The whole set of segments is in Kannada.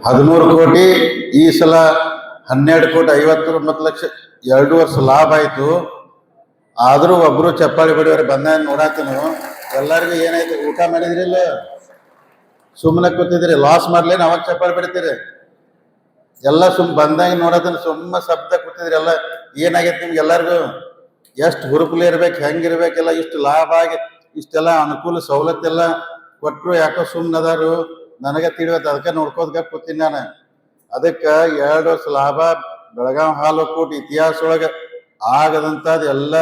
13 ಕೋಟಿ, ಈ ಸಲ 12,59,00,000, 2 ವರ್ಷ ಲಾಭ ಆಯ್ತು. ಆದ್ರೂ ಒಬ್ರು ಚಪ್ಪಾಳಿ ಬಡಿಯವ್ರು ಬಂದ ನೋಡಾತನು. ಎಲ್ಲರಿಗೂ ಏನಾಯ್ತು? ಊಟ ಮಾಡಿದ್ರಿಲ್ಲ, ಸುಮ್ಮನೆ ಕೂತಿದ್ರಿ, ಲಾಸ್ ಮಾಡ್ಲೇನು ಅವಾಗ ಚಪ್ಪಾಳಿ ಬಡಿತೀರಿ? ಎಲ್ಲ ಬಂದಾಗ ನೋಡತನ ಸುಮ್ಮ ಶಬ್ದ ಕೂತಿದ್ರಿ. ಎಲ್ಲ ಏನಾಗೈತಿ ನಿಮ್ಗೆ ಎಲ್ಲರಿಗೂ? ಎಷ್ಟು ಹುರುಪಲಿ ಇರ್ಬೇಕು, ಹೆಂಗಿರ್ಬೇಕೆಲ್ಲ, ಇಷ್ಟು ಲಾಭ ಆಗಿ ಇಷ್ಟೆಲ್ಲ ಅನುಕೂಲ ಸವಲತ್ತೆಲ್ಲ ಕೊಟ್ಟರು. ಯಾಕೋ ಸುಮ್ಮನದಾರು ನನಗೆ ತಿಳಿವತ್ತು. ಅದಕ್ಕೆ ನೋಡ್ಕೋದ್ಕ ಕೂತೀನಿ ನಾನು. ಅದಕ್ಕೆ 2 ವರ್ಷ ಲಾಭ ಬೆಳಗಾವಿ ಹಾಲು ಒಕ್ಕೂಟ ಇತಿಹಾಸ ಒಳಗೆ ಆಗದಂತದ್ ಎಲ್ಲ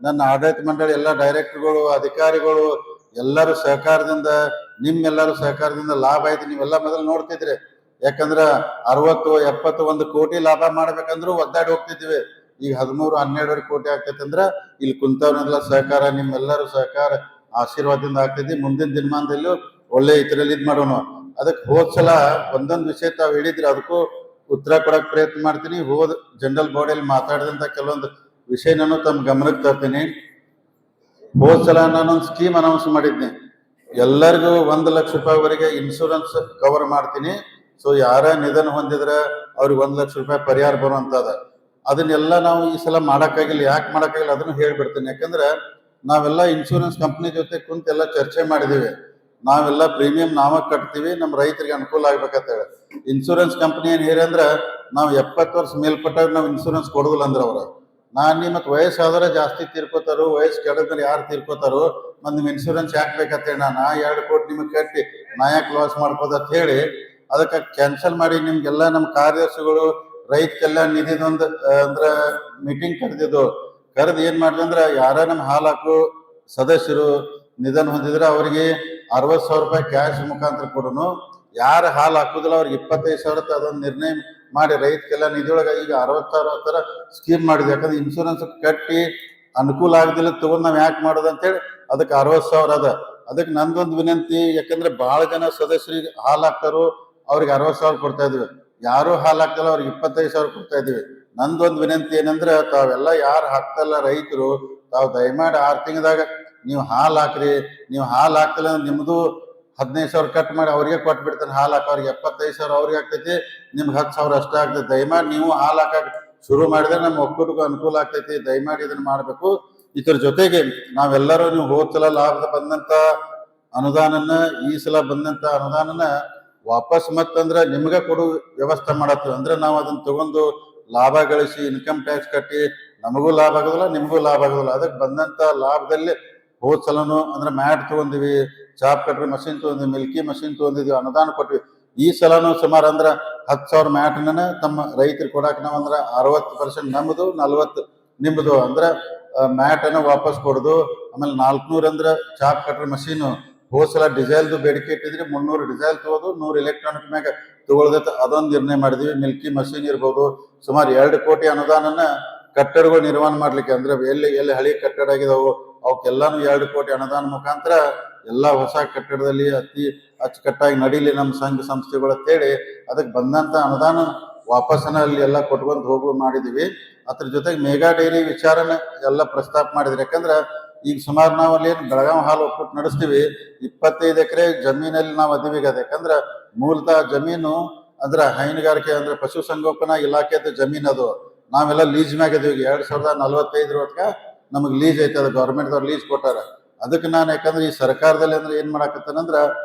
ನನ್ನ ಆಡಳಿತ ಮಂಡಳಿ ಎಲ್ಲ ಡೈರೆಕ್ಟರ್ಗಳು, ಅಧಿಕಾರಿಗಳು ಎಲ್ಲರೂ ಸಹಕಾರದಿಂದ, ನಿಮ್ಮೆಲ್ಲರೂ ಸಹಕಾರದಿಂದ ಲಾಭ ಆಯ್ತು. ನೀವೆಲ್ಲ ಮೊದಲು ನೋಡ್ತಿದ್ರಿ. ಯಾಕಂದ್ರ 60, 70, 1 ಕೋಟಿ ಲಾಭ ಮಾಡ್ಬೇಕಂದ್ರು ಒದ್ದಾಡಿ ಹೋಗ್ತಿದ್ವಿ. ಈಗ 13, 12 ಕೋಟಿ ಆಗ್ತೈತೆ ಅಂದ್ರ ಇಲ್ಲಿ ಕುಂತವ್ರನ್ನೆಲ್ಲ ಸಹಕಾರ, ನಿಮ್ಮೆಲ್ಲರೂ ಸಹಕಾರ ಆಶೀರ್ವಾದದಿಂದ ಆಗ್ತೈತಿ. ಮುಂದಿನ ದಿನಮಾನದಲ್ಲೂ ಒಳ್ಳೆ ಇದರಲ್ಲಿ ಮಾಡೋಣ. ಅದಕ್ಕೆ ಹೋದ್ಸಲ ಒಂದೊಂದು ವಿಷಯ ತಾವು ಹೇಳಿದ್ರಿ, ಅದಕ್ಕೂ ಉತ್ತರ ಕೊಡಕ್ ಪ್ರಯತ್ನ ಮಾಡ್ತೀನಿ. ಜನರಲ್ ಬಾಡಿಯಲ್ಲಿ ಮಾತಾಡಿದಂತ ಕೆಲವೊಂದು ವಿಷಯ ನಾನು ತಮ್ಮ ಗಮನಕ್ಕೆ ತರ್ತೀನಿ. ಹೋದ್ಸಲ ನಾನೊಂದು ಸ್ಕೀಮ್ ಅನೌನ್ಸ್ ಮಾಡಿದ್ನಿ. ಎಲ್ಲರಿಗೂ 1 ಲಕ್ಷ ರೂಪಾಯಿವರೆಗೆ ಇನ್ಶೂರೆನ್ಸ್ ಕವರ್ ಮಾಡ್ತೀನಿ. ಸೊ ಯಾರ ನಿಧನ ಹೊಂದಿದ್ರೆ ಅವ್ರಿಗೆ 1 ಲಕ್ಷ ರೂಪಾಯಿ ಪರಿಹಾರ ಬರುವಂತದ. ಅದನ್ನೆಲ್ಲ ನಾವು ಈ ಸಲ ಮಾಡಕ್ಕಾಗಿಲ್ಲ. ಯಾಕೆ ಮಾಡಕ್ಕಾಗಿಲ್ಲ ಅದನ್ನು ಹೇಳ್ಬಿಡ್ತೀನಿ. ಯಾಕಂದ್ರೆ ನಾವೆಲ್ಲ ಇನ್ಶೂರೆನ್ಸ್ ಕಂಪ್ನಿ ಜೊತೆ ಕುಂತೆಲ್ಲ ಚರ್ಚೆ ಮಾಡಿದೀವಿ. ನಾವೆಲ್ಲ ಪ್ರೀಮಿಯಂ ನಾವ ಕಟ್ತೀವಿ, ನಮ್ಮ ರೈತರಿಗೆ ಅನುಕೂಲ ಆಗ್ಬೇಕಂತ ಹೇಳಿ. ಇನ್ಶೂರೆನ್ಸ್ ಕಂಪ್ನಿ ಏನ್ ಹೇಳಂದ್ರೆ, ನಾವು 70 ವರ್ಷ ಮೇಲ್ಪಟ್ಟಾಗ ನಾವು ಇನ್ಶೂರೆನ್ಸ್ ಕೊಡುದಿಲ್ಲ ಅಂದ್ರೆ ಅವ್ರು. ಮತ್ತೆ ವಯಸ್ಸಾದ್ರೆ ಜಾಸ್ತಿ ತೀರ್ಕೋತಾರೋ, ವಯಸ್ಸು ಕೆಡದ್ರೆ ಯಾರು ತೀರ್ಕೋತಾರೋ, ಮತ್ತೆ ನಿಮ್ ಇನ್ಶೂರೆನ್ಸ್ ಯಾಕೆ ಬೇಕಂತೇಳಿ ನಾನು 2 ಕೋಟಿ ನಿಮಗೆ ಕಟ್ಟಿ ನಾ ಯಾಕೆ ಲಾಸ್ ಮಾಡ್ಕೋದಂತ ಹೇಳಿ ಅದಕ್ಕೆ ಕ್ಯಾನ್ಸಲ್ ಮಾಡಿ ನಿಮ್ಗೆಲ್ಲ ನಮ್ಮ ಕಾರ್ಯದರ್ಶಿಗಳು ರೈತ ಕಲ್ಯಾಣ ನಿಧಿದೊಂದು ಅಂದ್ರ ಮೀಟಿಂಗ್ ಕರೆದು ಏನ್ ಮಾಡಿದಂದ್ರ, ಯಾರ ನಮ್ಮ ಹಾಲು ಹಾಕು ಸದಸ್ಯರು ನಿಧನ ಹೊಂದಿದ್ರೆ ಅವರಿಗೆ 60,000 ರೂಪಾಯಿ ಕ್ಯಾಶ್ ಮುಖಾಂತರ ಕೊಡೋನು. ಯಾರು ಹಾಲು ಹಾಕುದಿಲ್ಲ ಅವ್ರಿಗೆ 25,000 ಅದೊಂದು ನಿರ್ಣಯ ಮಾಡಿ ರೈತ ಕಲ್ಯಾಣ ನಿಧಿಯೊಳಗೆ ಈಗ 60,000 ತರ ಸ್ಕೀಮ್ ಮಾಡಿದ್ವಿ. ಯಾಕಂದ್ರೆ ಇನ್ಶೂರೆನ್ಸ್ ಕಟ್ಟಿ ಅನುಕೂಲ ಆಗದಿಲ್ಲ ತಗೊಂಡ್ ನಾವ್ ಯಾಕೆ ಮಾಡೋದು ಅಂತೇಳಿ ಅದಕ್ಕೆ 60,000 ಅದ. ಅದಕ್ಕೆ ನಂದೊಂದು ವಿನಂತಿ, ಯಾಕಂದ್ರೆ ಬಹಳ ಜನ ಸದಸ್ಯರಿಗೆ ಹಾಲು ಹಾಕ್ತಾರೋ ಅವ್ರಿಗೆ 60,000 ಕೊಡ್ತಾ ಇದ್ವಿ. ಯಾರು ಹಾಲು ಹಾಕ್ತಲ್ಲ ಅವ್ರಿಗೆ 25,000 ಕೊಡ್ತಾ ಇದೀವಿ. ನಂದೊಂದು ವಿನಂತಿ ಏನಂದ್ರೆ, ತಾವೆಲ್ಲ ಯಾರು ಹಾಕ್ತಲ್ಲ ರೈತರು, ತಾವು ದಯಮಾಡಿ 6 ತಿಂಗಳದಾಗ ನೀವು ಹಾಲು ಹಾಕ್ರಿ. ನೀವು ಹಾಲು ಹಾಕ್ತಿಲ್ಲ ಅಂದ್ರೆ ನಿಮ್ದು 15,000 ಕಟ್ ಮಾಡಿ ಅವ್ರಿಗೆ ಕೊಟ್ಬಿಡ್ತಾನೆ. ಹಾಲು ಹಾಕೋರಿಗೆ 75,000 ಅವ್ರಿಗೆ ಆಗ್ತೈತಿ, ನಿಮ್ಗೆ 10,000 ಅಷ್ಟೇ ಆಗ್ತೈತಿ. ದಯಮಾಡಿ ನೀವು ಹಾಲು ಹಾಕಕ್ ಶುರು ಮಾಡಿದ್ರೆ ನಮ್ಮ ಒಕ್ಕೂಟಕ್ಕೂ ಅನುಕೂಲ ಆಗ್ತೈತಿ. ದಯಮಾಡಿ ಇದನ್ನ ಮಾಡ್ಬೇಕು. ಇದ್ರ ಜೊತೆಗೆ ನಾವೆಲ್ಲರೂ ನೀವು ಹೋದ್ಸಲ ಲಾಭದ ಬಂದಂತ ಅನುದಾನನ, ಈ ಸಲ ಬಂದಂತ ಅನುದಾನನ ವಾಪಸ್ ಮತ್ತಂದ್ರ ನಿಮ್ಗ ಕೊಡು ವ್ಯವಸ್ಥೆ ಮಾಡತ್ತೀವಿ. ಅಂದ್ರೆ ನಾವು ಅದನ್ನ ತಗೊಂಡು ಲಾಭ ಗಳಿಸಿ ಇನ್ಕಮ್ ಟ್ಯಾಕ್ಸ್ ಕಟ್ಟಿ ನಮಗೂ ಲಾಭ ಆಗೋದಿಲ್ಲ, ನಿಮಗೂ ಲಾಭ ಆಗೋದಿಲ್ಲ. ಅದಕ್ಕೆ ಬಂದಂತ ಲಾಭದಲ್ಲಿ ಹೋದ್ಸಲನು ಅಂದ್ರೆ ಮ್ಯಾಟ್ ತಗೊಂಡಿವಿ, ಚಾಪ್ ಕಟ್ರಿ ಮಷಿನ್ ತಗೊಂಡಿವಿ, ಮಿಲ್ಕಿ ಮಷಿನ್ ತಗೊಂಡಿದ್ವಿ, ಅನುದಾನ ಕೊಟ್ವಿ. ಈ ಸಲನು ಸುಮಾರು ಅಂದ್ರ 10,000 ಮ್ಯಾಟ್ನ ತಮ್ಮ ರೈತರು ಕೊಡಾಕ ನಾವ್ ಅಂದ್ರ 60% ನಮ್ದು, 40 ನಿಮ್ದು ಅಂದ್ರ ಮ್ಯಾಟ್ ಅನ್ನ ವಾಪಸ್ ಕೊಡುದು. ಆಮೇಲೆ 400 ಅಂದ್ರ ಚಾಪ್ ಕಟ್ರಿ ಮಷೀನ್. ಹೋದ್ಸಲ ಡಿಸೈಲ್ದು ಬೇಡಿಕೆ ಇಟ್ಟಿದ್ರಿ, 300 ಡಿಸೈಲ್ ತಗೋದು, 100 ಎಲೆಕ್ಟ್ರಾನಿಕ್ ಮ್ಯಾಗ ತಗೊಳ್ದೈತೆ, ಅದೊಂದು ನಿರ್ಣಯ ಮಾಡಿದ್ವಿ. ಮಿಲ್ಕಿ ಮಷೀನ್ ಇರ್ಬೋದು. ಸುಮಾರು 2 ಕೋಟಿ ಅನುದಾನನ ಕಟ್ಟಡಗಳು ನಿರ್ಮಾಣ ಮಾಡ್ಲಿಕ್ಕೆ, ಅಂದ್ರೆ ಎಲ್ಲಿ ಹಳಿ ಕಟ್ಟಡ ಆಗಿದಾವು ಅವಕ್ಕೆಲ್ಲಾನು 2 ಕೋಟಿ ಅನುದಾನ ಮುಖಾಂತರ ಎಲ್ಲಾ ಹೊಸ ಕಟ್ಟಡದಲ್ಲಿ ಅತಿ ಅಚ್ಚುಕಟ್ಟಾಗಿ ನಡೀಲಿ ನಮ್ಮ ಸಂಘ ಸಂಸ್ಥೆಗಳು ಅಂತೇಳಿ ಅದಕ್ಕೆ ಬಂದಂತ ಅನುದಾನ ವಾಪಸ್ಸನ ಅಲ್ಲಿ ಎಲ್ಲ ಕೊಟ್ಕೊಂಡ್ ಹೋಗು ಮಾಡಿದೀವಿ. ಅದ್ರ ಜೊತೆಗೆ ಮೇಗಾ ಡೈರಿ ವಿಚಾರನ ಎಲ್ಲ ಪ್ರಸ್ತಾಪ ಮಾಡಿದ್ರಿ. ಯಾಕಂದ್ರ ಈಗ ಸುಮಾರು ನಾವು ಅಲ್ಲಿ ಏನು ಬೆಳಗಾವಿ ಹಾಲು ಒಕ್ಕೂಟ ನಡೆಸ್ತೀವಿ, 25 ಎಕರೆ ಜಮೀನಲ್ಲಿ ನಾವು ಅದಿವಿಗದ. ಯಾಕಂದ್ರ ಮೂಲತಃ ಜಮೀನು ಅಂದ್ರ ಹೈನುಗಾರಿಕೆ ಅಂದ್ರೆ ಪಶು ಸಂಗೋಪನಾ ಇಲಾಖೆದ ಜಮೀನ್ ಅದು. ನಾವೆಲ್ಲ ಲೀಸ್ ಮ್ಯಾಗ ಇದೀವಿ. 2045 ನಮಗ್ ಲೀಸ್ ಐತೆ, ಅದು ಗೌರ್ಮೆಂಟ್ದವ್ರು ಲೀಸ್ ಕೊಟ್ಟಾರ. ಅದಕ್ಕೆ ನಾನು ಯಾಕಂದ್ರೆ ಈ ಸರ್ಕಾರದಲ್ಲಿ ಅಂದ್ರೆ ಏನ್ ಮಾಡಾಕತ್ತಾನಂದ್ರ,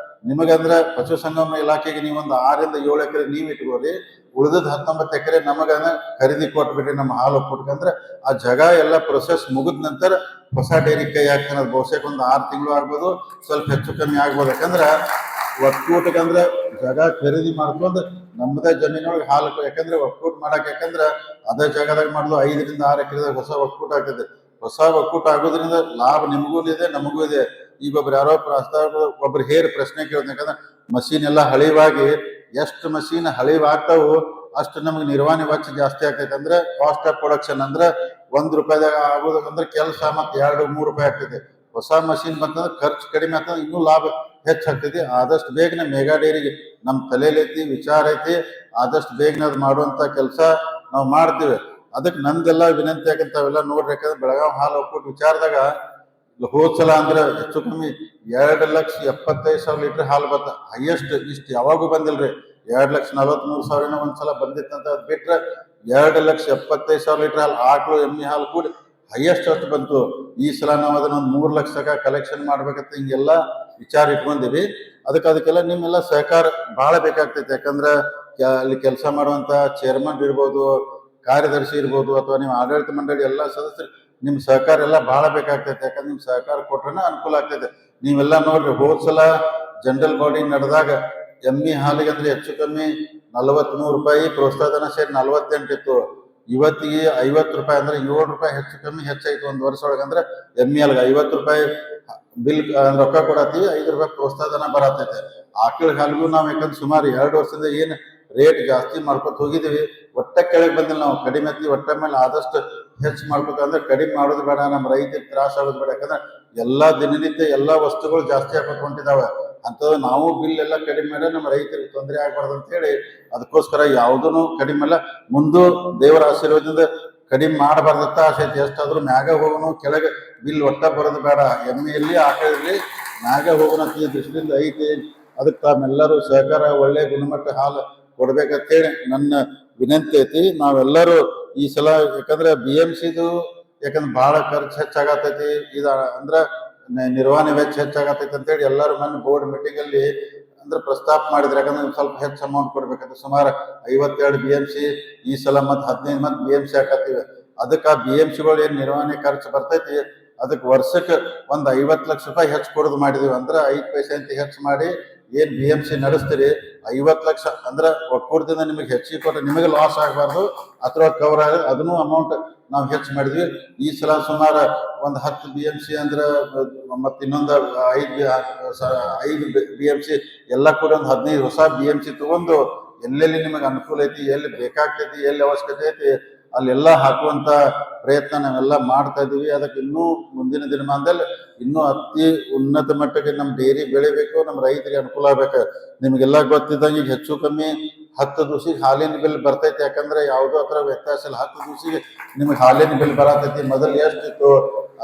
ನಿಮಗಂದ್ರ ಪಶು ಸಂಗೋಪನಾ ಇಲಾಖೆಗೆ ನೀವೊಂದು 6 ಇಂದ 7 ಎಕರೆ ನೀವ್ ಇಟ್ಕೋರಿ, ಉಳಿದದ್ 19 ಎಕರೆ ನಮಗ ಖರೀದಿ ಕೊಟ್ಬಿಟ್ರಿ ನಮ್ಮ ಹಾಲು ಒಕ್ಕೂಟಕ್ಕೆ. ಅಂದ್ರೆ ಆ ಜಾಗ ಎಲ್ಲ ಪ್ರೊಸೆಸ್ ಮುಗಿದ ನಂತರ ಹೊಸ ಡೈರಿ ಕೈ ಹಾಕ್ತಾನೆ. ಅದು ಬಹುಶಃ ಒಂದು 6 ತಿಂಗಳು ಆಗ್ಬೋದು, ಸ್ವಲ್ಪ ಹೆಚ್ಚು ಕಮ್ಮಿ ಆಗ್ಬೋದು. ಯಾಕಂದ್ರ ಒಕ್ಕೂಟಕ್ಕಂದ್ರೆ ಜಾಗ ಖರೀದಿ ಮಾಡ್ಕೊಂಡು ನಮ್ಮದೇ ಜಮೀನೊಳಗೆ ಹಾಲು, ಯಾಕಂದ್ರೆ ಒಕ್ಕೂಟ ಮಾಡಕ್, ಯಾಕಂದ್ರ ಅದೇ ಜಾಗದಾಗ ಮಾಡುದು 5 ರಿಂದ 6 ಎಕರೆದಾಗ ಹೊಸ ಒಕ್ಕೂಟ ಆಗ್ತದೆ. ಹೊಸ ಒಕ್ಕೂಟ ಆಗೋದ್ರಿಂದ ಲಾಭ ನಿಮಗೂ ಇದೆ, ನಮಗೂ ಇದೆ. ಈಗ ಯಾರೋ ಒಬ್ರು ಹೇರ್ ಪ್ರಶ್ನೆ ಕೇಳ್ತಾರೆ. ಯಾಕಂದ್ರೆ ಮಷೀನ್ ಎಲ್ಲ ಹಳಿವಾಗಿ, ಎಷ್ಟು ಮಷೀನ್ ಹಳಿವಾಗ್ತಾವು ಅಷ್ಟು ನಮ್ಗೆ ನಿರ್ವಹಣೆ ವೆಚ್ಚ ಜಾಸ್ತಿ ಆಗ್ತೈತೆ. ಅಂದ್ರೆ ಕಾಸ್ಟ್ ಆಫ್ ಪ್ರೊಡಕ್ಷನ್ ಅಂದ್ರೆ ₹1 ಆಗೋದಂದ್ರೆ ಕೆಲಸ ಮತ್ತೆ ₹2-3 ಆಗ್ತೈತೆ. ಹೊಸ ಮಷೀನ್ ಬಂತಂದ್ರೆ ಖರ್ಚು ಕಡಿಮೆ ಆಗ್ತದೆ, ಇನ್ನೂ ಲಾಭ ಹೆಚ್ಚಾಗ್ತೈತಿ. ಆದಷ್ಟು ಬೇಗನೆ ಮೇಗಾ ಡೈರಿಗೆ ನಮ್ಮ ತಲೆಯಲ್ಲಿ ಐತಿ, ವಿಚಾರ ಐತಿ. ಆದಷ್ಟು ಬೇಗನೆ ಅದು ಮಾಡುವಂತ ಕೆಲಸ ನಾವು ಮಾಡ್ತೀವಿ. ಅದಕ್ಕೆ ನಂದೆಲ್ಲ ವಿನಂತಿ ಆಗಂತ ತಾವೆಲ್ಲ ನೋಡ್ರಿ. ಯಾಕಂದ್ರೆ ಬೆಳಗಾವಿ ಹಾಲು ಒಕ್ಕೂಟ ವಿಚಾರದಾಗ ಹೋದ್ಸಲ ಅಂದ್ರೆ ಹೆಚ್ಚು ಕಮ್ಮಿ 2,75,000 ಲೀಟರ್ ಹಾಲು ಬತ್ತ. ಹೈಯೆಸ್ಟ್ ಇಷ್ಟು ಯಾವಾಗೂ ಬಂದಿಲ್ರಿ. 2,43,000 ಒಂದ್ಸಲ ಬಂದಿತ್ತಂತ. ಅದ್ ಬಿಟ್ರೆ 2,75,000 ಲೀಟರ್ ಹಾಲು ಆಕಳು ಎಮ್ಮೆ ಹಾಲು ಕೂಡಿ ಹೈಯೆಸ್ಟ್ ಅಷ್ಟು ಬಂತು. ಈ ಸಲ ನಾವು ಅದನ್ನ 3 ಲಕ್ಷ ತನಕ ಕಲೆಕ್ಷನ್ ಮಾಡ್ಬೇಕಂತ ಹಿಂಗೆಲ್ಲ ವಿಚಾರ ಇಟ್ಕೊಂಡಿವಿ. ಅದಕ್ಕೆಲ್ಲ ನಿಮ್ಮೆಲ್ಲ ಸಹಕಾರ ಬಹಳ ಬೇಕಾಗ್ತೈತೆ. ಯಾಕಂದ್ರೆ ಅಲ್ಲಿ ಕೆಲಸ ಮಾಡುವಂತ ಚೇರ್ಮನ್ ಇರ್ಬೋದು, ಕಾರ್ಯದರ್ಶಿ ಇರ್ಬೋದು, ಅಥವಾ ನೀವು ಆಡಳಿತ ಮಂಡಳಿ ಎಲ್ಲ ಸದಸ್ಯರು ನಿಮ್ ಸಹಕಾರ ಎಲ್ಲ ಬಹಳ ಬೇಕಾಗ್ತೈತೆ. ಯಾಕಂದ್ರೆ ನಿಮ್ ಸಹಕಾರ ಕೊಟ್ರೆ ಅನುಕೂಲ ಆಗ್ತೈತೆ. ನೀವೆಲ್ಲ ನೋಡ್ರಿ, ಹೋದ್ಸಲ ಜನರಲ್ ಬಾಡಿ ನಡೆದಾಗ ಎಮ್ಮಿ ಹಾಲಿಗೆ ಅಂದ್ರೆ ಹೆಚ್ಚು ಕಮ್ಮಿ 43 ರೂಪಾಯಿ, ಪ್ರೋತ್ಸಾಹಧನ ಸೇರಿ 48 ಇತ್ತು. ಇವತ್ತಿಗೆ 50 ರೂಪಾಯಿ ಅಂದ್ರೆ 7 ರೂಪಾಯಿ ಹೆಚ್ಚು ಕಮ್ಮಿ ಹೆಚ್ಚಾಯ್ತು ಒಂದ್ ವರ್ಷ ಒಳಗೆ. ಅಂದ್ರೆ ಎಮ್ಮಿ ಹಾಲಿಗೆ 50 ರೂಪಾಯಿ ಬಿಲ್ ರೊಕ್ಕ ಕೊಡತ್ತೀವಿ, 5 ರೂಪಾಯಿ ಪ್ರೋತ್ಸಾಹಧನ ಬರತೈತೆ. ಆಕಳ ಹಾಲಿಗೂ ನಾವು ಯಾಕಂದ್ರೆ ಸುಮಾರು 2 ವರ್ಷದಿಂದ ಏನ್ ರೇಟ್ ಜಾಸ್ತಿ ಮಾಡ್ಕೊತ ಹೋಗಿದೀವಿ, ಒಟ್ಟ ಕೆಳಗೆ ಬಂದಿಲ್ಲ. ನಾವು ಕಡಿಮೆ ಹತ್ತಿ ಒಟ್ಟ ಮೇಲೆ ಆದಷ್ಟು ಹೆಚ್ಚು ಮಾಡ್ಕೊತ ಅಂದ್ರೆ ಕಡಿಮೆ ಮಾಡೋದು ಬೇಡ, ನಮ್ಮ ರೈತರಿಗೆ ತ್ರಾಸ ಆಗೋದು ಬೇಡ. ಯಾಕಂದ್ರೆ ಎಲ್ಲಾ ದಿನನಿತ್ಯ ಎಲ್ಲಾ ವಸ್ತುಗಳು ಜಾಸ್ತಿ ಹಾಕೋತ್ ಹೊಂಟಿದಾವೆ. ಅಂತದ್ದು ನಾವು ಬಿಲ್ ಎಲ್ಲ ಕಡಿಮೆ ಮಾಡಿ ನಮ್ಮ ರೈತರಿಗೆ ತೊಂದರೆ ಆಗ್ಬಾರ್ದು ಅಂತ ಹೇಳಿ ಅದಕ್ಕೋಸ್ಕರ ಯಾವುದೂ ಕಡಿಮೆ ಅಲ್ಲ. ಮುಂದೂ ದೇವರ ಆಶೀರ್ವಾದದಿಂದ ಕಡಿಮೆ ಮಾಡಬಾರ್ದತ್ತ ಆಸೆ ಐತಿ. ಎಷ್ಟಾದ್ರೂ ಮ್ಯಾಗ ಹೋಗೋನು, ಕೆಳಗೆ ಬಿಲ್ ಒಟ್ಟ ಬರೋದು ಬೇಡ. ಎಮ್ಮೆಯಲ್ಲಿ ಆಕಳಲ್ಲಿ ಮ್ಯಾಗ ಹೋಗೋಣ ಈ ದೃಷ್ಟಿಯಿಂದ ಐತಿ. ಅದಕ್ಕೆ ತಾವೆಲ್ಲರೂ ಸಹಕಾರ, ಒಳ್ಳೆ ಗುಣಮಟ್ಟ ಹಾಲು ಕೊಡ್ಬೇಕಂತೇಳಿ ನನ್ನ ವಿನಂತಿ ಐತಿ. ನಾವೆಲ್ಲರೂ ಈ ಸಲ ಯಾಕಂದ್ರೆ BMCದು ಯಾಕಂದ್ರೆ ಬಹಳ ಖರ್ಚು ಹೆಚ್ಚಾಗತೈತಿ. ಅಂದ್ರೆ ನಿರ್ವಹಣೆ ವೆಚ್ಚ ಹೆಚ್ಚಾಗತೈತಿ ಅಂತೇಳಿ ಎಲ್ಲರೂ ಮೊನ್ನೆ ಬೋರ್ಡ್ ಮೀಟಿಂಗ್ ಅಲ್ಲಿ ಅಂದ್ರೆ ಪ್ರಸ್ತಾಪ ಮಾಡಿದ್ರೆ. ಯಾಕಂದ್ರೆ ಸ್ವಲ್ಪ ಹೆಚ್ಚು ಅಮೌಂಟ್ ಕೊಡ್ಬೇಕಂತ ಸುಮಾರು 52 BMC ಈ ಸಲ ಮತ್ತೆ 15 ಮತ್ತೆ BMC ಹಾಕತ್ತೀವಿ. ಅದಕ್ಕೆ ಆ BMCಗಳು ಏನ್ ನಿರ್ವಹಣೆ ಖರ್ಚು ಬರ್ತೈತಿ ಅದಕ್ಕೆ ವರ್ಷಕ್ಕೆ ಒಂದು 50 ಲಕ್ಷ ರೂಪಾಯಿ ಹೆಚ್ಚು ಕೊಡೋದು ಮಾಡಿದೀವಿ. ಅಂದ್ರೆ 5 ಪೈಸೆ ಅಂತ ಹೆಚ್ಚು ಮಾಡಿ ಏನ್ BMC ನಡೆಸ್ತೀರಿ 50 ಲಕ್ಷ ಅಂದ್ರೆ ಒಕ್ಕೂಟದಿಂದ ನಿಮಗೆ ಹೆಚ್ಚಿಗೆ ಕೊಟ್ಟರೆ ನಿಮಗೆ ಲಾಸ್ ಆಗಬಾರ್ದು, ಅಥವಾ ಕವರ್ ಆಗ ಅದನ್ನು ಅಮೌಂಟ್ ನಾವು ಹೆಚ್ಚು ಮಾಡಿದ್ವಿ. ಈ ಸಲ ಸುಮಾರು ಒಂದು 10 BMC ಅಂದ್ರೆ ಮತ್ತೆ ಇನ್ನೊಂದು 5 BMC ಎಲ್ಲ ಕೂಡ ಒಂದು 15 ಹೊಸ BMC ತಗೊಂಡು ಎಲ್ಲೆಲ್ಲಿ ನಿಮಗೆ ಅನುಕೂಲ ಐತಿ, ಎಲ್ಲಿ ಬೇಕಾಗ್ತೈತಿ, ಎಲ್ಲಿ ಅವಶ್ಯಕತೆ ಐತಿ ಅಲ್ಲೆಲ್ಲ ಹಾಕುವಂತ ಪ್ರಯತ್ನ ನಾವೆಲ್ಲ ಮಾಡ್ತಾ ಇದೀವಿ. ಅದಕ್ಕೆ ಇನ್ನೂ ಮುಂದಿನ ದಿನಮಾನದಲ್ಲಿ ಇನ್ನೂ ಅತಿ ಉನ್ನತ ಮಟ್ಟಕ್ಕೆ ನಮ್ಮ ಡೈರಿ ಬೆಳಿಬೇಕು, ನಮ್ಮ ರೈತರಿಗೆ ಅನುಕೂಲ ಆಗ್ಬೇಕು. ನಿಮ್ಗೆಲ್ಲ ಗೊತ್ತಿದ್ದಂಗೆ ಈಗ ಹೆಚ್ಚು ಕಮ್ಮಿ 10 ದಿವಸಿಗೆ ಹಾಲಿನ ಬಿಲ್ ಬರ್ತೈತಿ. ಯಾಕಂದ್ರೆ ಯಾವುದೋ ಹತ್ರ ವ್ಯತ್ಯಾಸ ಇಲ್ಲ. 10 ದಿವಸಿಗೆ ನಿಮ್ಗೆ ಹಾಲಿನ ಬಿಲ್ ಬರತೈತಿ. ಮೊದಲು ಎಷ್ಟಿತ್ತು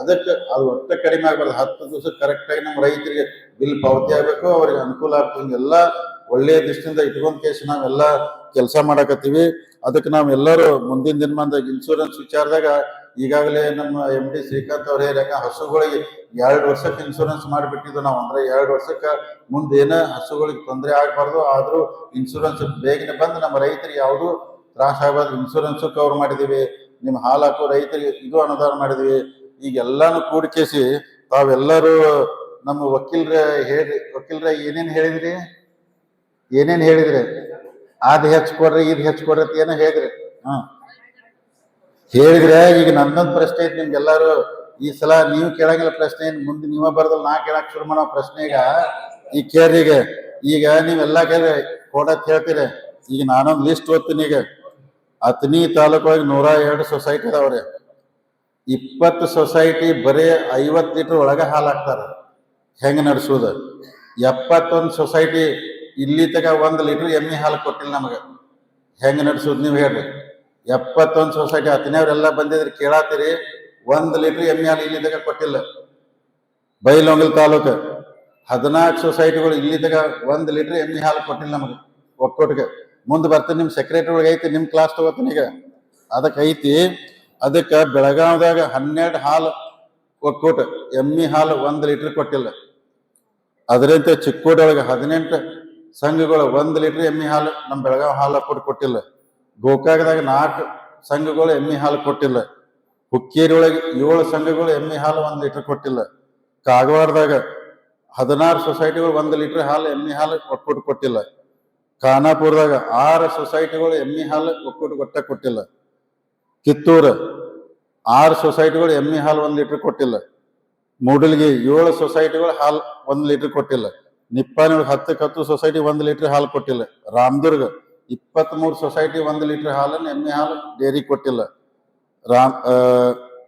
ಅದಕ್ಕೆ ಅದು ಒಟ್ಟು ಕಡಿಮೆ ಆಗ್ಬಾರ್ದು. 10 ದಿವಸಕ್ಕೆ ಕರೆಕ್ಟಾಗಿ ನಮ್ಮ ರೈತರಿಗೆ ಬಿಲ್ ಪಾವತಿ ಆಗ್ಬೇಕು, ಅವ್ರಿಗೆ ಅನುಕೂಲ ಆಗ್ತದೆ. ಹಿಂಗೆಲ್ಲ ಒಳ್ಳೆಯ ದೃಷ್ಟಿಯಿಂದ ಇಟ್ಕೊಂಡ್ ಕೇಸ್ ನಾವೆಲ್ಲ ಕೆಲಸ ಮಾಡಕತ್ತೀವಿ. ಅದಕ್ಕೆ ನಾವೆಲ್ಲರೂ ಮುಂದಿನ ದಿನಮಾನದಾಗ ಇನ್ಶೂರೆನ್ಸ್ ವಿಚಾರದಾಗ ಈಗಾಗಲೇ ನಮ್ಮ MD ಶ್ರೀಕಾಂತ್ ಅವ್ರು ಹೇಳಾಗ ಹಸುಗಳಿಗೆ 2 ವರ್ಷಕ್ಕೆ ಇನ್ಶೂರೆನ್ಸ್ ಮಾಡಿಬಿಟ್ಟಿದ್ದು ನಾವು. ಅಂದ್ರೆ 2 ವರ್ಷಕ್ಕೆ ಮುಂದೇನ ಹಸುಗಳಿಗೆ ತೊಂದರೆ ಆಗ್ಬಾರ್ದು, ಆದ್ರೂ ಇನ್ಶೂರೆನ್ಸ್ ಬೇಗನೆ ಬಂದು ನಮ್ಮ ರೈತರಿಗೆ ಯಾವುದು ತ್ರಾಸ ಆಗ್ಬಾರ್ದು. ಇನ್ಶೂರೆನ್ಸ್ ಕವರ್ ಮಾಡಿದೀವಿ. ನಿಮ್ಮ ಹಾಲು ಹಾಕೋ ರೈತರಿಗೆ ಇದು ಅನುದಾನ ಮಾಡಿದೀವಿ. ಈಗೆಲ್ಲಾನು ಕೂಡಿಕೇಸಿ ತಾವೆಲ್ಲರೂ ನಮ್ಮ ವಕೀಲರ ಏನೇನ್ ಹೇಳಿದ್ರಿ ಅದ್ ಹೆಚ್ಚು ಕೊಡ್ರಿ, ಇದು ಹೆಚ್ಚು ಕೊಡ್ರಿ ಅಂತ ಏನೋ ಹೇಳಿದ್ರಿ. ಹೇಳಿದ್ರೆ ಈಗ ನನ್ನೊಂದು ಪ್ರಶ್ನೆ ಐತಿ ನಿಮ್ಗೆಲ್ಲರೂ. ಈ ಸಲ ನೀವು ಕೇಳಂಗಿಲ್ಲ ಪ್ರಶ್ನೆ, ಮುಂದೆ ನೀವ ಬರ್ದಲ್ಲ ನಾ ಕೇಳಕ್ ಶುರು ಮಾಡೋ ಪ್ರಶ್ನೆ. ಈಗ ಕೇಳ್ರಿ, ಈಗ ನೀವೆಲ್ಲ ಕೇಳ್ರಿ ಕೊಡತ್ ಹೇಳ್ತೀರಿ. ಈಗ ನಾನೊಂದು ಲಿಸ್ಟ್ ಓದ್ತೀನಿ. ಈಗ ಅಥಣಿ ತಾಲೂಕೊಳಗೆ 102 ಸೊಸೈಟಿ ಅದಾವ್ರಿ. 20 ಸೊಸೈಟಿ ಬರೀ 50 ಲೀಟರ್ ಒಳಗ ಹಾಲು ಹಾಕ್ತಾರ. ಹೆಂಗ ನಡೆಸೋದು? 71 ಸೊಸೈಟಿ ಇಲ್ಲಿ ತಗ 1 ಲೀಟರ್ ಎಮ್ಮೆ ಹಾಲು ಕೊಟ್ಟಿಲ್ಲ ನಮಗೆ. ಹೆಂಗ ನಡೆಸೋದು ನೀವು ಹೇಳ್ರಿ? 71 ಸೊಸೈಟಿ ಅಥಣಿಯವರೆಲ್ಲ ಬಂದಿದ್ರಿ ಕೇಳಾತೀರಿ, 1 ಲೀಟರ್ ಎಮ್ಮೆ ಹಾಲು ಇಲ್ಲಿ ತಗ ಕೊಟ್ಟಿಲ್ಲ. ಬೈಲಹೊಂಗಲ ತಾಲೂಕು 14 ಸೊಸೈಟಿಗಳು ಇಲ್ಲಿ ತಗ 1 ಲೀಟರ್ ಎಮ್ಮೆ ಹಾಲು ಕೊಟ್ಟಿಲ್ಲ ನಮಗೆ ಒಕ್ಕೂಟಿಗೆ. ಮುಂದೆ ಬರ್ತೀನಿ, ನಿಮ್ ಸೆಕ್ರೆಟರಿ ಒಳಗೆ ಐತಿ, ನಿಮ್ ಕ್ಲಾಸ್ ತಗೋತೀನಿ ಈಗ. ಅದಕ್ಕೆ ಐತಿ. ಅದಕ್ಕೆ ಬೆಳಗಾವದಾಗ 12 ಹಾಲು ಒಕ್ಕೂಟ ಎಮ್ಮೆ ಹಾಲು 1 ಲೀಟರ್ ಕೊಟ್ಟಿಲ್ಲ. ಅದರಂತೆ ಚಿಕ್ಕೋಡೊಳಗೆ 18 ಸಂಘಗಳು 1 ಲೀಟರ್ ಎಮ್ಮೆ ಹಾಲು ನಮ್ಮ ಬೆಳಗಾವಿ ಹಾಲು ಕೊಟ್ಟಿಲ್ಲ. ಗೋಕಾಕದಾಗ 4 ಸಂಘಗಳು ಎಮ್ಮೆ ಹಾಲು ಕೊಟ್ಟಿಲ್ಲ. ಹುಕ್ಕೇರಿ ಒಳಗೆ 7 ಸಂಘಗಳು ಎಮ್ಮೆ ಹಾಲು 1 ಲೀಟರ್ ಕೊಟ್ಟಿಲ್ಲ. ಕಾಗವಾಡದಾಗ 16 ಸೊಸೈಟಿಗಳು 1 ಲೀಟರ್ ಹಾಲು ಎಮ್ಮೆ ಹಾಲು ಒಕ್ಕೂಟ ಕೊಟ್ಟಿಲ್ಲ. ಖಾನಾಪುರದಾಗ 6 ಸೊಸೈಟಿಗಳು ಎಮ್ಮೆ ಹಾಲು ಒಕ್ಕೂಟ ಕೊಟ್ಟಿಲ್ಲ. ಕಿತ್ತೂರು 6 ಸೊಸೈಟಿಗಳು ಎಮ್ಮೆ ಹಾಲು 1 ಲೀಟರ್ ಕೊಟ್ಟಿಲ್ಲ. ಮೂಡಲ್ಗಿ 7 ಸೊಸೈಟಿಗಳು ಹಾಲು 1 ಲೀಟರ್ ಕೊಟ್ಟಿಲ್ಲ. ನಿಪ್ಪಾಣಿಯೊಳಗೆ 10 ಸೊಸೈಟಿ 1 ಲೀಟರ್ ಹಾಲು ಕೊಟ್ಟಿಲ್ಲ. ರಾಮದುರ್ಗ 23 ಸೊಸೈಟಿ 1 ಲೀಟರ್ ಹಾಲನ್ನು ಎಮ್ಮೆ ಹಾಲು ಡೇರಿ ಕೊಟ್ಟಿಲ್ಲ.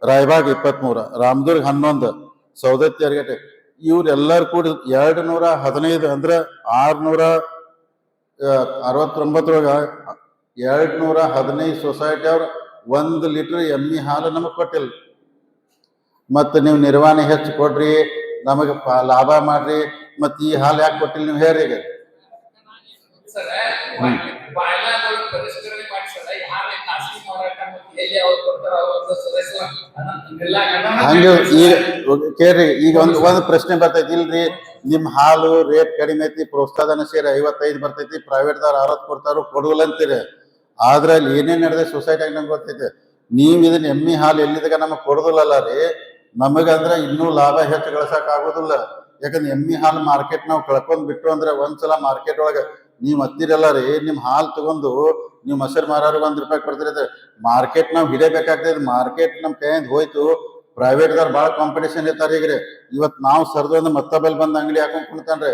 ರಾಯಬಾಗ್ 23, ರಾಮದುರ್ಗ 11, ಸೌದತ್ತಿ ಅರಗೇಟೆ ಇವ್ರೆಲ್ಲರೂ ಕೂಡಿ 215 ಅಂದ್ರೆ 669 215 ಸೊಸೈಟಿ ಅವ್ರು 1 ಲೀಟರ್ ಎಮ್ಮೆ ಹಾಲು ನಮಗ್ ಕೊಟ್ಟಿಲ್ಲ. ಮತ್ತೆ ನೀವು ನಿರ್ವಹಣೆ ಹೆಚ್ಚು ಕೊಡ್ರಿ, ನಮಗೆ ಲಾಭ ಮಾಡ್ರಿ, ಮತ್ತೆ ಈ ಹಾಲು ಯಾಕೆ ಕೊಟ್ಟಿಲ್ಲ ನೀವು ಹೇಳ್ರಿ? ಈಗ ಬಾಯ್ಲಾಗಳು ಪರಿಷ್ಕರಣೆ ಮಾಡಿಸಲ್ಲ ಯಾರೇ ಖಾಸಗಿ ಮಾರಾಟ ಮತ್ತು ಎಲ್ಲಿ ಅವ್ರು ಕೊಡ್ತಾರ ಅವ್ರ ಸದಸ್ಯ ಹಂಗೆ ಈಗ ಕೇಳ್ರಿ, ಈಗ ಒಂದು ಪ್ರಶ್ನೆ ಬರ್ತೈತಿ ಇಲ್ರಿ, ನಿಮ್ ಹಾಲು ರೇಟ್ ಕಡಿಮೆ ಐತಿ, ಪ್ರೋತ್ಸಾಹನ ಸೇರಿ 55 ಬರ್ತೈತಿ, ಪ್ರೈವೇಟ್ ದವ್ರ 60 ಕೊಡ್ತಾರ ಕೊಡುವಲ್ಲ ಅಂತೀರಿ. ಆದ್ರ ಅಲ್ಲಿ ಏನೇನ್ ನಡೆದ ಸೊಸೈಟಿಯಾಗ ನಮ್ಗೆ ಗೊತ್ತೈತಿ. ನೀವ್ ಇದನ್ನ ಎಮ್ಮಿ ಹಾಲು ಎಲ್ಲಿದಾಗ ನಮಗ್ ಕೊಡುದಿಲ್ಲಲ್ಲ ರೀ, ನಮಗಂದ್ರ ಇನ್ನೂ ಲಾಭ ಹೆಚ್ಚು ಗಳಿಸಕ್ ಆಗುದಿಲ್ಲ. ಯಾಕಂದ್ರೆ ಎಮ್ಮಿ ಹಾಲು ಮಾರ್ಕೆಟ್ ನಾವು ಕಳ್ಕೊಂಡ್ ಬಿಟ್ಟು ಅಂದ್ರೆ ಒಂದ್ಸಲ ಮಾರ್ಕೆಟ್ ಒಳಗ ನೀವ್ ಹತ್ತಿರಲ್ಲ ರೀ, ನಿಮ್ ಹಾಲು ತಗೊಂಡು ನೀವು ಮೊಸರು ಮಾರೋರು ₹1 ಕೊಡ್ತಿರತ್ತೆ, ಮಾರ್ಕೆಟ್ ನಾವ್ ಹಿಡಬೇಕಾಗ್ತದೆ. ಮಾರ್ಕೆಟ್ ನಮ್ ಕೈಯಿಂದ ಹೋಯ್ತು, ಪ್ರೈವೇಟ್ ದವ್ರ ಭಾಳ ಕಾಂಪಿಟೇಷನ್ ಇರ್ತಾರ. ಈಗ್ರಿ ಇವತ್ ನಾವು ಸರ್ದು ಅಂದ್ರೆ ಮತ್ತೊಬ್ಬಲ್ ಬಂದ್ ಅಂಗಡಿ ಹಾಕೊಂಡ್ ಕುಣ್ತಾನ್ರಿ.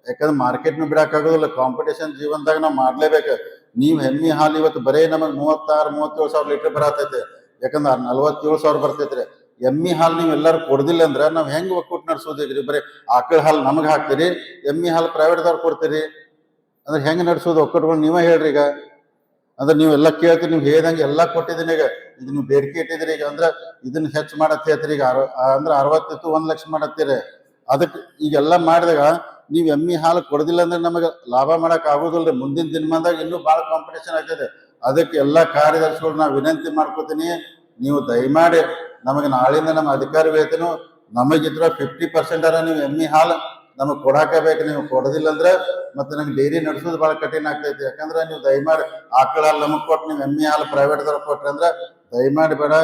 ಯಾಕಂದ್ರೆ ಮಾರ್ಕೆಟ್ನು ಬಿಡಕ್ ಆಗೋದಿಲ್ಲ, ಕಾಂಪಿಟೇಷನ್ ಜೀವನದಾಗ ನಾವ್ ಮಾಡ್ಲೇಬೇಕು. ನೀವ್ ಎಮ್ಮಿ ಹಾಲು ಇವತ್ತು ಬರೇ ನಮಗ್ 36-37 ಸಾವಿರ ಲೀಟರ್ ಬರತೈತೆ, ಯಾಕಂದ್ರೆ 47,000 ಬರ್ತೈತ್ರಿ. ಎಮ್ಮಿ ಹಾಲು ನೀವ್ ಎಲ್ಲಾರು ಕೊಡ್ದಿಲ್ಲ ಅಂದ್ರ ನಾವ್ ಹೆಂಗ್ ಒಕ್ಕೂಟ ನಡ್ಸೋದಿಗ್ರಿ? ಬರೀ ಆಕಳ ಹಾಲು ನಮಗ್ ಹಾಕ್ತೀರಿ, ಎಮ್ಮಿ ಹಾಲು ಪ್ರೈವೇಟ್ ದವ್ರ ಕೊಡ್ತೀರಿ ಅಂದ್ರೆ ಹೆಂಗ್ ನಡ್ಸೋದು ಒಕ್ಕೂಟಗಳು? ನೀವೇ ಹೇಳ್ರಿ. ಈಗ ಅಂದ್ರೆ ನೀವೆಲ್ಲ ಕೇಳ್ತೀರಿ, ನೀವ್ ಹೇಳ್ದಂಗೆ ಎಲ್ಲಾ ಕೊಟ್ಟಿದ್ದೀನಿ. ಈಗ ಇದು ನೀವು ಬೇಡಿಕೆ ಇಟ್ಟಿದ್ರಿ, ಈಗ ಅಂದ್ರ ಇದನ್ನ ಹೆಚ್ಚು ಮಾಡತ್ ಹೇಳ್ತೀರಿ. ಈಗ ಅಂದ್ರೆ 60 ಇತ್ತು 1 ಲಕ್ಷ ಮಾಡತ್ತೀರಿ. ಅದಕ್ಕೆ ಈಗೆಲ್ಲಾ ಮಾಡಿದಾಗ ನೀವ್ ಎಮ್ಮಿ ಹಾಲು ಕೊಡದಿಲ್ಲ ಅಂದ್ರೆ ನಮಗ ಲಾಭ ಮಾಡಕ್ ಆಗೋದಿಲ್ರಿ. ಮುಂದಿನ ದಿನಮಾನದಾಗ ಇನ್ನೂ ಬಹಳ ಕಾಂಪಿಟೇಷನ್ ಆಗ್ತದೆ. ಅದಕ್ಕೆ ಎಲ್ಲಾ ಕಾರ್ಯದರ್ಶಿಗಳು ನಾ ವಿನಂತಿ ಮಾಡ್ಕೋತೀನಿ, ನೀವು ದಯಮಾಡಿ ನಮಗೆ ನಾಳಿಂದ ನಮ್ಮ ಅಧಿಕಾರಿ ವೇತನ ನಮಗಿದ್ರ 50% ಅರ ನೀವು ಎಮ್ಮಿ ಹಾಲು ನಮಗ್ ಕೊಡಾಕಬೇಕು. ನೀವು ಕೊಡೋದಿಲ್ಲ ಅಂದ್ರೆ ಮತ್ತೆ ನಮ್ಗೆ ಡೈರಿ ನಡೆಸೋದು ಬಹಳ ಕಠಿಣ ಆಗ್ತೈತಿ. ಯಾಕಂದ್ರೆ ನೀವು ದಯಮಾಡಿ ಆಕಳ ಹಾಲು ನಮಗ್ ಕೊಟ್ಟು ನೀವು ಎಮ್ಮಿ ಹಾಲು ಪ್ರೈವೇಟ್ ದವ್ರ ಕೊಟ್ರಿ ಅಂದ್ರೆ ದಯಮಾಡಿ ಬೇಡ.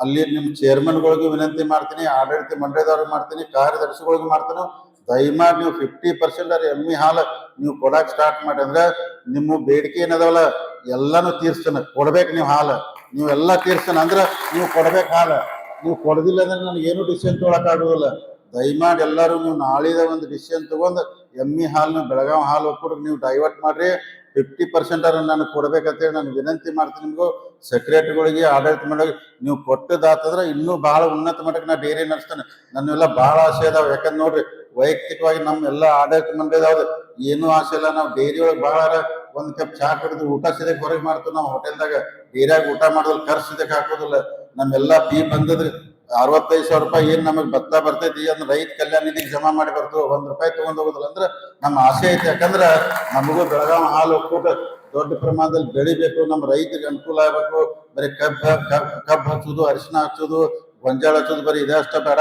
ಅಲ್ಲಿ ನಿಮ್ ಚೇರ್ಮನ್ಗಳಿಗೂ ವಿನಂತಿ ಮಾಡ್ತೀನಿ, ಆಡಳಿತ ಮಂಡಳಿದವ್ರಿಗೆ ಮಾಡ್ತೀನಿ, ಕಾರ್ಯದರ್ಶಿಗಳಿಗೂ ಮಾಡ್ತೀನಿ, ದಯಮಾಡಿ ನೀವು 50% ಎಮ್ಮಿ ಹಾಲು ನೀವು ಕೊಡಾಕ್ ಸ್ಟಾರ್ಟ್ ಮಾಡಿ ಅಂದ್ರೆ ನಿಮ್ಮ ಬೇಡಿಕೆ ಏನದವಲ್ಲ ಎಲ್ಲಾನು ತೀರ್ಸ್ತಾನೆ. ಕೊಡ್ಬೇಕು ನೀವು ಹಾಲು, ನೀವೆಲ್ಲಾ ತೀರ್ಸ್ತಾನೆ ಅಂದ್ರೆ ನೀವು ಕೊಡ್ಬೇಕು ಹಾಲು. ನೀವು ಕೊಡದಿಲ್ಲ ಅಂದ್ರೆ ನನಗೆ ಏನು ಡಿಸಿಷನ್ ತೊಗೊಳಕ್ ಆಗೋದಿಲ್ಲ. ದಯಮಾಡಿ ಎಲ್ಲರೂ ನೀವು ನಾಳಿದ ಒಂದು ಡಿಸಿಷನ್ ತಗೊಂಡ್ ಎಮ್ಮಿ ಹಾಲು ಬೆಳಗಾವಿ ಹಾಲು ಒಕ್ಕೂಟ ನೀವು ಡೈವರ್ಟ್ ಮಾಡ್ರಿ. 50% ನನಗೆ ಕೊಡ್ಬೇಕಂತೇಳಿ ನಾನು ವಿನಂತಿ ಮಾಡ್ತೀನಿ. ನಿಮ್ಗೂ ಸೆಕ್ರೆಟರಿಗಳಿಗೆ ಆಡಳಿತ ಮಂಡಳಿಗೆ ನೀವು ಕೊಟ್ಟದಾತಂದ್ರೆ ಇನ್ನೂ ಬಹಳ ಉನ್ನತ ಮಟ್ಟಕ್ಕೆ ನಾ ಡೈರಿ ನಡೆಸ್ತಾನೆ. ನನ್ನೆಲ್ಲ ಬಹಳ ಆಸೆ ಅದಾವ. ಯಾಕಂದ್ರೆ ನೋಡ್ರಿ, ವೈಯಕ್ತಿಕವಾಗಿ ನಮ್ಮೆಲ್ಲ ಆಡಳಿತ ಮಂಡಳಿದವ್ರು ಏನೂ ಆಸೆ ಇಲ್ಲ. ನಾವು ಡೈರಿ ಒಳಗೆ ಬಹಳ ಒಂದ್ ಕಪ್ ಚಹಾ ಕುಡಿದು ಊಟ ಸಿದಕ್ ಹೊರಗೆ ಮಾಡ್ತೀವಿ. ನಾವು ಹೋಟೆಲ್ದಾಗ ಡೈರಿಯಾಗ ಊಟ ಮಾಡೋದಿಲ್ಲ, ಖರ್ಚು ಸಿದಕ್ ಹಾಕೋದಿಲ್ಲ. ನಮ್ಮೆಲ್ಲಾ ಫೀ ಬಂದದ್ರಿ 65,000 ರೂಪಾಯಿ ಏನ್ ನಮಗ್ ಭತ್ತ ಬರ್ತೈತಿ ಅದನ್ನ ರೈತ ಕಲ್ಯಾಣ ನಿಧಿಗೆ ಜಮಾ ಮಾಡಿ ಬರ್ತೀವಿ. ₹1 ತಗೊಂಡ್ ಹೋಗೋದಿಲ್ಲ ಅಂದ್ರೆ ನಮ್ಮ ಆಸೆ ಐತಿ. ಯಾಕಂದ್ರ ನಮಗೂ ಬೆಳಗಾವಿ ಹಾಲು ಒಕ್ಕೂಟ ದೊಡ್ಡ ಪ್ರಮಾಣದಲ್ಲಿ ಬೆಳಿಬೇಕು, ನಮ್ಮ ರೈತರಿಗೆ ಅನುಕೂಲ ಆಗ್ಬೇಕು. ಬರೀ ಕಬ್ಬು ಹಚ್ಚೋದು, ಅರಿಶಿನ ಹಚ್ಚೋದು, ಗೊಂಜಾಳ ಹಚ್ಚೋದು ಬರೀ ಇದೇ ಅಷ್ಟ ಬೇಡ.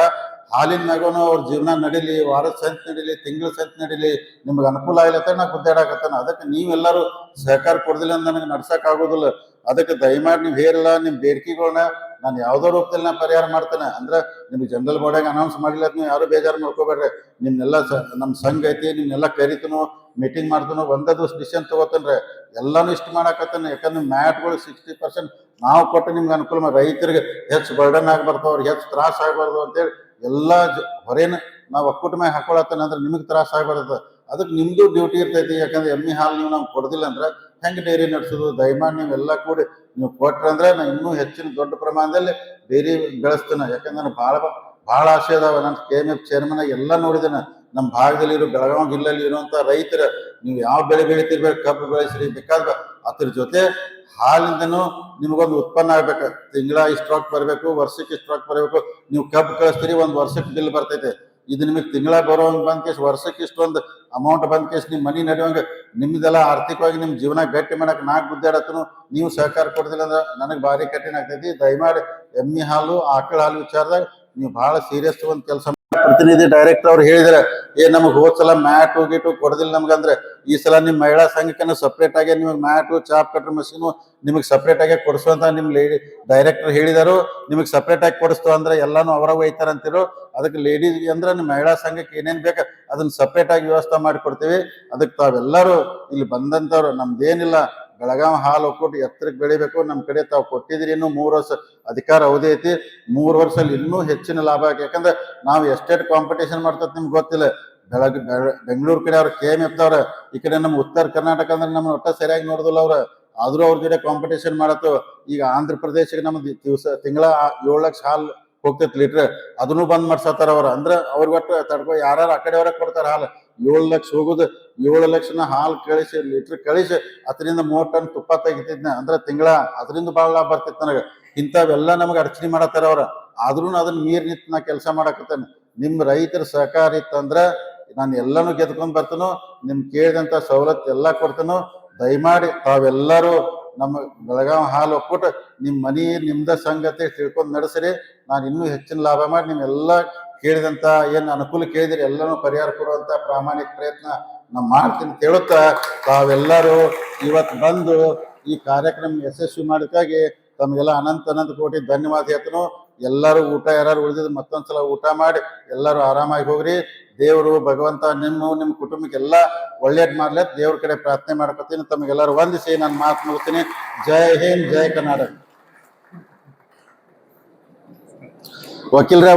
ಹಾಲಿನ ಮ್ಯಾಗನು ಅವ್ರ ಜೀವನ ನಡೀಲಿ, ವಾರದ ಸಂತೆ ನಡೀಲಿ, ತಿಂಗಳ ಸಂತೆ ನಡೀಲಿ, ನಿಮ್ಗೆ ಅನುಕೂಲ ಆಗ್ಲತ್ತ ನಾ ಗುದ್ದಾಡಕತ್ತಾನ. ಅದಕ್ಕೆ ನೀವೆಲ್ಲರೂ ಸಹಕಾರ ಕೊಡ್ದಿಲ್ಲ ಅಂದ್ರೆ ನನಗೆ ನಡ್ಸಕ್ ಆಗೋದಿಲ್ಲ. ಅದಕ್ಕೆ ದಯಮಾಡಿ ನೀವು ಹೇರಿಲ್ಲ ನಿಮ್ ಬೇಡಿಕೆಗಳನ್ನ ನಾನು ಯಾವ್ದೋ ರೂಪದಲ್ಲಿ ನಾ ಪರಿಹಾರ ಮಾಡ್ತೇನೆ. ಅಂದ್ರೆ ನಿಮ್ಗೆ ಜನರಲ್ ಬಾಡಿಯಾಗ ಅನೌನ್ಸ್ ಮಾಡಿಲ್ಲ, ನೀವು ಯಾರು ಬೇಜಾರು ಮಾಡ್ಕೋಬೇಡ್ರಿ. ನಿಮ್ನೆಲ್ಲ ನಮ್ ಸಂಘ ಐತಿ, ನಿಮ್ನೆಲ್ಲ ಕರಿತನು, ಮೀಟಿಂಗ್ ಮಾಡ್ತಾನು, ಒಂದೇ ದಿವಸ ಡಿಸಿಷನ್ ತಗೋತೇನ್ರಿ. ಎಲ್ಲಾನು ಇಷ್ಟ ಮಾಡಾಕತ್ತಾನೆ. ಯಾಕಂದ್ರೆ ಮ್ಯಾಟ್ಗಳು 60% ನಾವು ಕೊಟ್ಟು ನಿಮ್ಗೆ ಅನುಕೂಲ, ರೈತರಿಗೆ ಹೆಚ್ಚು ಬರ್ಡನ್ ಆಗ್ಬಾರ್ದು, ಅವ್ರಿಗೆ ಹೆಚ್ಚು ತ್ರಾಸ ಆಗ್ಬಾರ್ದು ಅಂತೇಳಿ ಎಲ್ಲಾ ಹೊರೇನ ನಾವು ಒಕ್ಕೂಟ ಮ್ಯಾಗ ಹಾಕೊಳತ್ತೇನೆ ಅಂದ್ರೆ ನಿಮಗೆ ತ್ರಾಸ ಆಗ್ಬಾರ್ದು. ಅದಕ್ಕೆ ನಿಮ್ದು ಡ್ಯೂಟಿ ಇರ್ತೈತಿ. ಯಾಕಂದ್ರೆ ಎಮ್ಮಿ ಹಾಲು ನೀವು ನಮ್ಗೆ ಕೊಡದಿಲ್ಲ ಅಂದ್ರೆ ಹೆಂಗ್ ಡೈರಿ ನಡೆಸೋದು? ದಯಮಾಡಿ ನೀವೆಲ್ಲ ಕೂಡಿ ನೀವು ಕೊಟ್ರಂದ್ರೆ ನಾ ಇನ್ನೂ ಹೆಚ್ಚಿನ ದೊಡ್ಡ ಪ್ರಮಾಣದಲ್ಲಿ ಡೈರಿ ಬೆಳೆಸ್ತೇನೆ. ಯಾಕಂದ್ರೆ ನನಗೆ ಬಹಳ ಆಸೆ ಅದಾವ. ನಾನು KMF ಚೇರ್ಮನ್ ಆಗಿ ಎಲ್ಲ ನೋಡಿದ್ದೇನೆ. ನಮ್ಮ ಭಾಗದಲ್ಲಿ ಇರೋ ಬೆಳಗಾವಿ ಜಿಲ್ಲೆಯಲ್ಲಿ ಇರುವಂತ ರೈತರ ನೀವು ಯಾವ ಬೆಳೆ ಬೆಳಿತಿರ್ಬೇಕು, ಕಬ್ಬು ಬೆಳೆಸ್ರಿ, ಬೇಕಾದ್ರೆ ಅದ್ರ ಜೊತೆ ಹಾಲಿಂದನೂ ನಿಮ್ಗೊಂದು ಉತ್ಪನ್ನ ಆಗ್ಬೇಕು. ತಿಂಗಳ ಇಷ್ಟು ರೊಕ್ಕ ಬರಬೇಕು, ವರ್ಷಕ್ಕೆ ಇಷ್ಟು ರೊಕ್ಕ ಬರಬೇಕು. ನೀವು ಕಬ್ಬು ಕಳಿಸ್ತೀರಿ, ಒಂದ್ ವರ್ಷಕ್ಕೆ ಬಿಲ್ ಬರ್ತೈತೆ. ಇದು ನಿಮಗೆ ತಿಂಗಳ ಬರೋಂಗ್ ಬಂದ್ ಕೇಸ್, ವರ್ಷಕ್ಕೆ ಇಷ್ಟೊಂದು ಅಮೌಂಟ್ ಬಂದ್ ಕೇಸ್ ನಿಮ್ ಮನಿ ನಡೆಯುವಂಗ, ನಿಮ್ದೆಲ್ಲ ಆರ್ಥಿಕವಾಗಿ ನಿಮ್ ಜೀವನ ಗಟ್ಟಿ ಮಾಡಕ್ ನಾಲ್ಕು ಗುದ್ದಾಡತ್ತನು ನೀವು ಸಹಕಾರ ಕೊಡ್ದಿಲ್ಲ ಅಂದ್ರೆ ನನಗೆ ಭಾರಿ ಕಠಿಣ ಆಗ್ತೈತಿ. ದಯಮಾಡಿ ಎಮ್ಮಿ ಹಾಲು, ಆಕಳ ಹಾಲು ವಿಚಾರದಾಗ ನೀವು ಬಹಳ ಸೀರಿಯಸ್ ಒಂದು ಕೆಲಸ. ಪ್ರತಿನಿಧಿ ಡೈರೆಕ್ಟರ್ ಅವ್ರು ಹೇಳಿದ್ರೆ ನಮಗ್ ಹೋದ್ಸಲ ಮ್ಯಾಟು ಗೀಟು ಕೊಡದಿಲ್ಲ ನಮ್ಗಂದ್ರೆ ಈ ಸಲ ನಿಮ್ ಮಹಿಳಾ ಸಂಘಕ್ಕೆ ಸಪ್ರೇಟ್ ಆಗಿ ನಿಮಗೆ ಮ್ಯಾಟು, ಚಾಪ್ ಕಟ್ರ್ ಮಷೀನು ನಿಮಗೆ ಸಪ್ರೇಟ್ ಆಗಿ ಕೊಡಿಸುವಂತ ನಿಮ್ ಡೈರೆಕ್ಟರ್ ಹೇಳಿದಾರು. ನಿಮಗೆ ಸಪ್ರೇಟ್ ಆಗಿ ಕೊಡಿಸ್ತು ಅಂದ್ರೆ ಎಲ್ಲಾನು ಅವರ ಒಯ್ತಾರ ಅಂತಿರು. ಅದಕ್ಕೆ ಲೇಡೀಸ್ ಅಂದ್ರೆ ನಿಮ್ಮ ಮಹಿಳಾ ಸಂಘಕ್ಕೆ ಏನೇನ್ ಬೇಕ ಅದನ್ನ ಸಪ್ರೇಟ್ ಆಗಿ ವ್ಯವಸ್ಥೆ ಮಾಡಿಕೊಡ್ತೀವಿ. ಅದಕ್ಕೆ ತಾವೆಲ್ಲರೂ ಇಲ್ಲಿ ಬಂದಂತವ್ರು, ನಮ್ದೇನಿಲ್ಲ, ಬೆಳಗಾವಿ ಹಾಲು ಒಕ್ಕೂಟ ಎತ್ತರಕ್ಕೆ ಬೆಳಿಬೇಕು. ನಮ್ ಕಡೆ ತಾವು ಕೊಟ್ಟಿದ್ರಿ, ಇನ್ನು 3 ವರ್ಷ ಅಧಿಕಾರ ಅವಧಿ ಐತಿ. 3 ವರ್ಷದಲ್ಲಿ ಇನ್ನೂ ಹೆಚ್ಚಿನ ಲಾಭ ಆಗಿ. ಯಾಕಂದ್ರೆ ನಾವು ಎಷ್ಟೇಟ್ ಕಾಂಪಿಟೇಷನ್ ಮಾಡ್ತದ್ ನಿಮ್ಗೆ ಗೊತ್ತಿಲ್ಲ. ಬೆಂಗಳೂರು ಕಡೆ ಅವ್ರ KMF ದವ್ರ, ಈ ಕಡೆ ನಮ್ಮ ಉತ್ತರ ಕರ್ನಾಟಕ ಅಂದ್ರೆ ನಮ್ಮ ಒಟ್ಟ ಸರಿಯಾಗಿ ನೋಡುದಿಲ್ಲ ಅವ್ರ. ಆದ್ರೂ ಅವ್ರ ಜೊತೆ ಕಾಂಪಿಟೇಷನ್ ಮಾಡತ್ತು. ಈಗ ಆಂಧ್ರ ಪ್ರದೇಶಕ್ಕೆ ನಮ್ದು ತಿಂಗಳ 7 ಲಕ್ಷ ಹಾಲು ಹೋಗ್ತೈತಿ ಲೀಟರ್, ಅದನ್ನು ಬಂದ್ ಮಾಡ್ಸತ್ತಾರ ಅವ್ರ. ಅಂದ್ರೆ ಅವ್ರಿಗೆ ಒಟ್ಟು ತಡ್ಕೊ ಯಾರು ಆ ಕಡೆ ಅವ್ರ ಕೊಡ್ತಾರ ಹಾಲು. 7 ಲಕ್ಷ ಹೋಗುದು, 7 ಲಕ್ಷನ ಹಾಲು ಕಳಿಸಿ ಲೀಟರ್ ಕಳಿಸಿ ಅದರಿಂದ 3 ಟನ್ ತುಪ್ಪ ತೆಗಿತಿದ್ನ ಅಂದ್ರೆ ತಿಂಗಳ, ಅದರಿಂದ ಬಹಳ ಲಾಭ ಬರ್ತಿತ್ತು ನನಗೆ. ಇಂಥವೆಲ್ಲ ನಮಗೆ ಅಡಚಣೆ ಮಾಡತ್ತಾರ ಅವ್ರ. ಆದ್ರೂ ಅದನ್ನ ಮೀರ್ ನಿಂತು ನಾ ಕೆಲಸ ಮಾಡಾಕತ್ತೇನೆ. ನಿಮ್ ರೈತರ ಸಹಕಾರ ಇತ್ತಂದ್ರ ನಾನು ಎಲ್ಲಾನು ಗೆದ್ಕೊಂಡ್ ಬರ್ತೇನು. ನಿಮ್ ಕೇಳಿದಂತ ಸವಲತ್ತು ಎಲ್ಲಾ ಕೊಡ್ತೇನು. ದಯಮಾಡಿ ತಾವೆಲ್ಲರೂ ನಮ್ಮ ಬೆಳಗಾವಿ ಹಾಲು ಒಕ್ಕೂಟ ನಿಮ್ಮ ಮನಿ ನಿಮ್ದ ಸಂಗತಿ ತಿಳ್ಕೊಂಡು ನಡೆಸ್ರಿ. ನಾನು ಇನ್ನೂ ಹೆಚ್ಚಿನ ಲಾಭ ಮಾಡಿ ನಿಮ್ಮೆಲ್ಲ ಕೇಳಿದಂತ ಏನು ಅನುಕೂಲ ಕೇಳಿದಿರಿ ಎಲ್ಲನೂ ಪರಿಹಾರ ಕೊಡುವಂತ ಪ್ರಾಮಾಣಿಕ ಪ್ರಯತ್ನ ನಾನು ಮಾಡ್ತೀನಿ ಅಂತ ಹೇಳುತ್ತಾ ತಾವೆಲ್ಲರೂ ಇವತ್ತು ಬಂದು ಈ ಕಾರ್ಯಕ್ರಮ ಯಶಸ್ವಿ ಮಾಡೋಕ್ಕಾಗಿ ತಮಗೆಲ್ಲ ಅನಂತ ಕೋಟಿ ಧನ್ಯವಾದ ಹೇಳ್ತನು. ಎಲ್ಲರೂ ಊಟ ಯಾರು ಉಳಿದಿದ್ದು ಮತ್ತೊಂದ್ಸಲ ಊಟ ಮಾಡಿ ಎಲ್ಲರೂ ಆರಾಮಾಗಿ ಹೋಗ್ರಿ. ದೇವರು ಭಗವಂತ ನಿಮ್ಮ ಕುಟುಂಬಕ್ಕೆ ಎಲ್ಲ ಒಳ್ಳೇದ್ ಮಾಡ್ಲಿ ದೇವ್ರ ಕಡೆ ಪ್ರಾರ್ಥನೆ ಮಾಡ್ಕೊತೀನಿ. ತಮಗೆಲ್ಲರೂ ವಂದಿಸಿ ನಾನು ಮಾತು ಮುಗಿಸ್ತೀನಿ. ಜೈ ಹಿಂದ್, ಜೈ ಕರ್ನಾಟಕ. ವಕೀಲರ